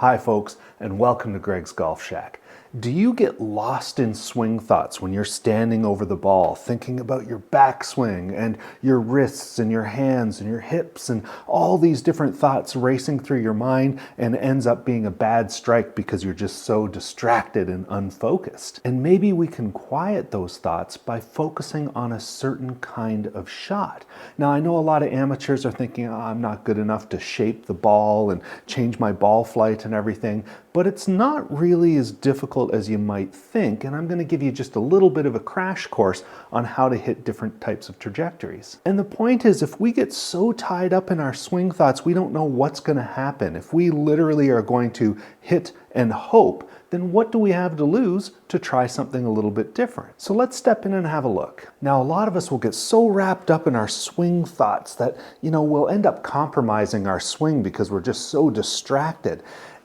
Hi folks, and welcome to Greg's Golf Shack. Do you get lost in swing thoughts when you're standing over the ball, thinking about your backswing and your wrists and your hands and your hips and all these different thoughts racing through your mind, and ends up being a bad strike because you're just so distracted and unfocused? And maybe we can quiet those thoughts by focusing on a certain kind of shot. Now, I know a lot of amateurs are thinking, oh, I'm not good enough to shape the ball and change my ball flight and everything, but it's not really as difficult as you might think, and I'm going to give you just a little bit of a crash course on how to hit different types of trajectories. And the point is, if we get so tied up in our swing thoughts, we don't know what's going to happen. If we literally are going to hit and hope, then what do we have to lose to try something a little bit different? So let's step in and have a look. Now, a lot of us will get so wrapped up in our swing thoughts that, we'll end up compromising our swing because we're just so distracted.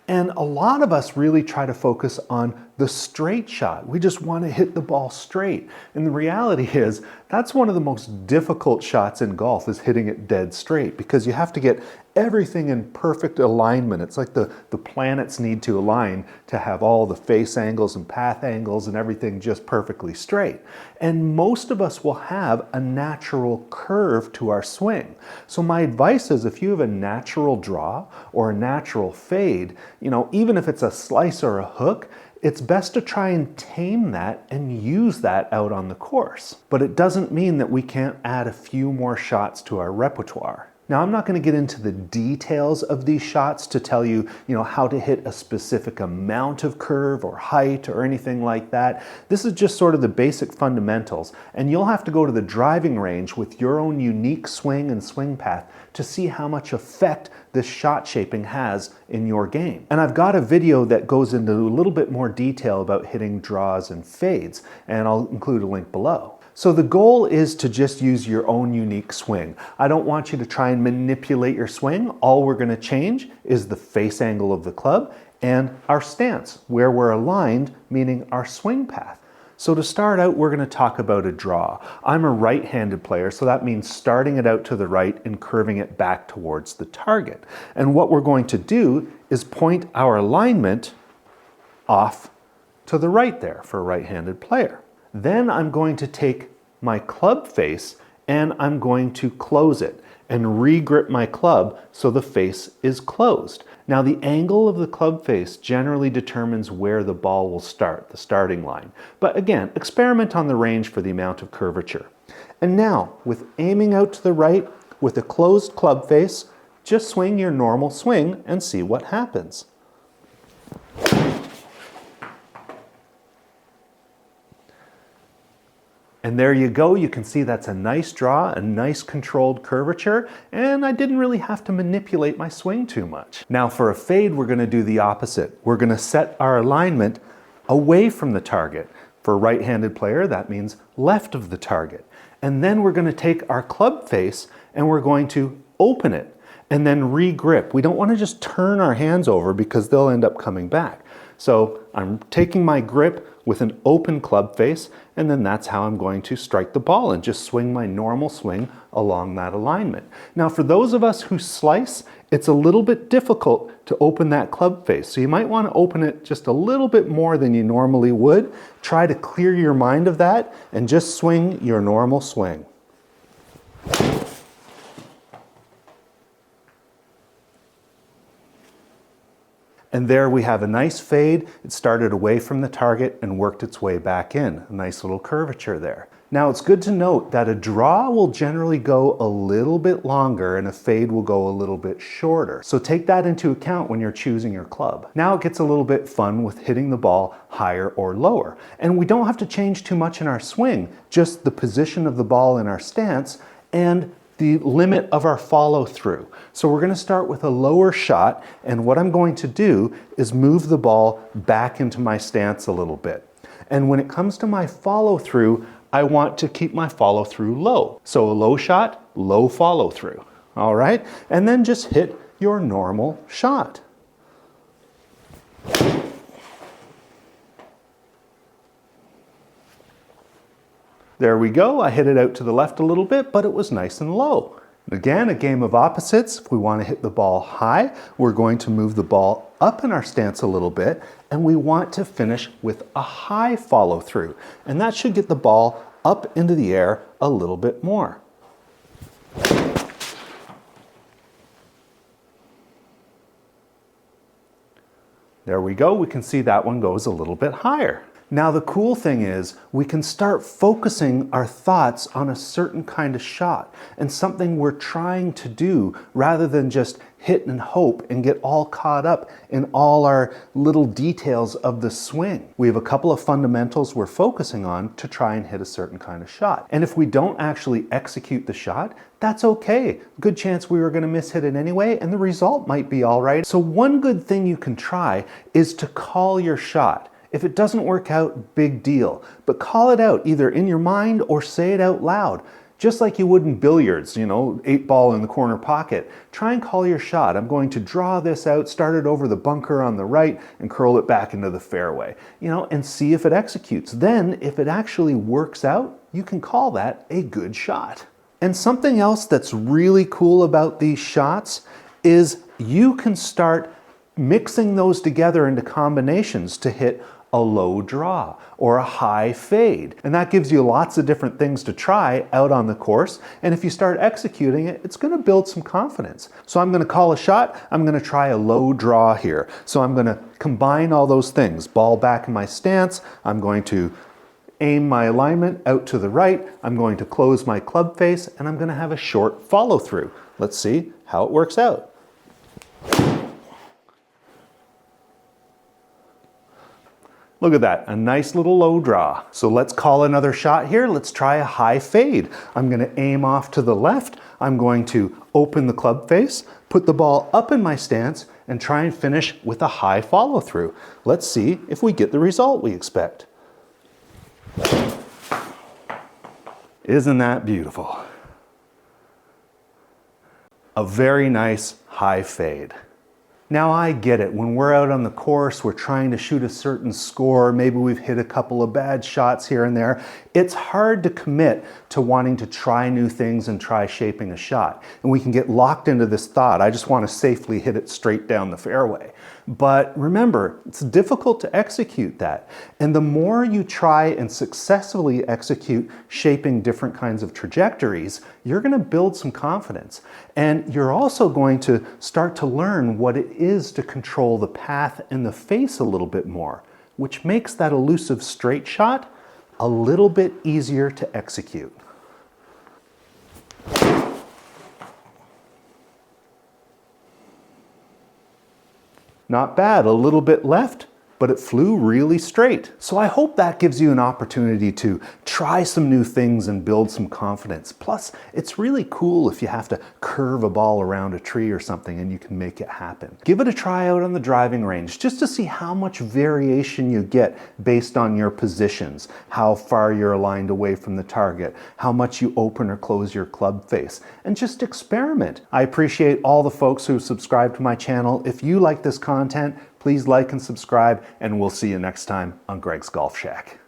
And a lot of us really try to focus on the straight shot. We just want to hit the ball straight. And the reality is, that's one of the most difficult shots in golf, is hitting it dead straight, because you have to get everything in perfect alignment. It's like the planets need to align to have all the face angles and path angles and everything just perfectly straight. And most of us will have a natural curve to our swing. So my advice is, if you have a natural draw or a natural fade, even if it's a slice or a hook, it's best to try and tame that and use that out on the course. But it doesn't mean that we can't add a few more shots to our repertoire. Now, I'm not going to get into the details of these shots to tell you, how to hit a specific amount of curve or height or anything like that. This is just sort of the basic fundamentals, and you'll have to go to the driving range with your own unique swing and swing path to see how much effect this shot shaping has in your game. And I've got a video that goes into a little bit more detail about hitting draws and fades, and I'll include a link below. So the goal is to just use your own unique swing. I don't want you to try and manipulate your swing. All we're going to change is the face angle of the club and our stance, where we're aligned, meaning our swing path. So to start out, we're going to talk about a draw. I'm a right-handed player, so that means starting it out to the right and curving it back towards the target. And what we're going to do is point our alignment off to the right there for a right-handed player. Then I'm going to take my club face and I'm going to close it and re-grip my club so the face is closed. Now, the angle of the club face generally determines where the ball will start, the starting line. But again, experiment on the range for the amount of curvature. And now, with aiming out to the right with a closed club face, just swing your normal swing and see what happens. And there you go. You can see that's a nice draw, a nice controlled curvature, and I didn't really have to manipulate my swing too much. Now for a fade, we're going to do the opposite. We're going to set our alignment away from the target. For a right-handed player, that means left of the target. And then we're going to take our club face and we're going to open it and then re-grip. We don't want to just turn our hands over because they'll end up coming back. So I'm taking my grip with an open club face, and then that's how I'm going to strike the ball and just swing my normal swing along that alignment. Now, for those of us who slice, it's a little bit difficult to open that club face. So you might want to open it just a little bit more than you normally would. Try to clear your mind of that and just swing your normal swing. And there we have a nice fade. It started away from the target and worked its way back in. A nice little curvature there. Now, it's good to note that a draw will generally go a little bit longer and a fade will go a little bit shorter. So take that into account when you're choosing your club. Now it gets a little bit fun with hitting the ball higher or lower. And we don't have to change too much in our swing, just the position of the ball in our stance and the limit of our follow through. So we're going to start with a lower shot, and what I'm going to do is move the ball back into my stance a little bit. And when it comes to my follow through, I want to keep my follow through low. So a low shot, low follow through. All right? And then just hit your normal shot. There we go. I hit it out to the left a little bit, but it was nice and low. Again, a game of opposites. If we want to hit the ball high, we're going to move the ball up in our stance a little bit, and we want to finish with a high follow through. And that should get the ball up into the air a little bit more. There we go. We can see that one goes a little bit higher. Now the cool thing is we can start focusing our thoughts on a certain kind of shot and something we're trying to do rather than just hit and hope and get all caught up in all our little details of the swing. We have a couple of fundamentals we're focusing on to try and hit a certain kind of shot. And if we don't actually execute the shot, that's okay. Good chance we were going to miss hit it anyway, and the result might be all right. So one good thing you can try is to call your shot. If it doesn't work out, big deal. But call it out either in your mind or say it out loud. Just like you would in billiards, 8-ball in the corner pocket. Try and call your shot. I'm going to draw this out, start it over the bunker on the right, and curl it back into the fairway. And see if it executes. Then, if it actually works out, you can call that a good shot. And something else that's really cool about these shots is you can start mixing those together into combinations to hit a low draw or a high fade. And that gives you lots of different things to try out on the course. And if you start executing it, it's going to build some confidence. So I'm going to call a shot. I'm going to try a low draw here. So I'm going to combine all those things. Ball back in my stance. I'm going to aim my alignment out to the right. I'm going to close my club face, and I'm going to have a short follow through. Let's see how it works out. Look at that, a nice little low draw. So let's call another shot here. Let's try a high fade. I'm going to aim off to the left. I'm going to open the club face, put the ball up in my stance, and try and finish with a high follow through. Let's see if we get the result we expect. Isn't that beautiful? A very nice high fade. Now I get it, when we're out on the course, we're trying to shoot a certain score, maybe we've hit a couple of bad shots here and there. It's hard to commit to wanting to try new things and try shaping a shot. And we can get locked into this thought, I just want to safely hit it straight down the fairway. But remember, it's difficult to execute that. And the more you try and successfully execute shaping different kinds of trajectories, you're going to build some confidence. And you're also going to start to learn what it is to control the path and the face a little bit more, which makes that elusive straight shot a little bit easier to execute. Not bad, a little bit left, but it flew really straight. So I hope that gives you an opportunity to try some new things and build some confidence. Plus, it's really cool if you have to curve a ball around a tree or something and you can make it happen. Give it a try out on the driving range just to see how much variation you get based on your positions, how far you're aligned away from the target, how much you open or close your club face, and just experiment. I appreciate all the folks who subscribe to my channel. If you like this content, please like and subscribe, and we'll see you next time on Greg's Golf Shack.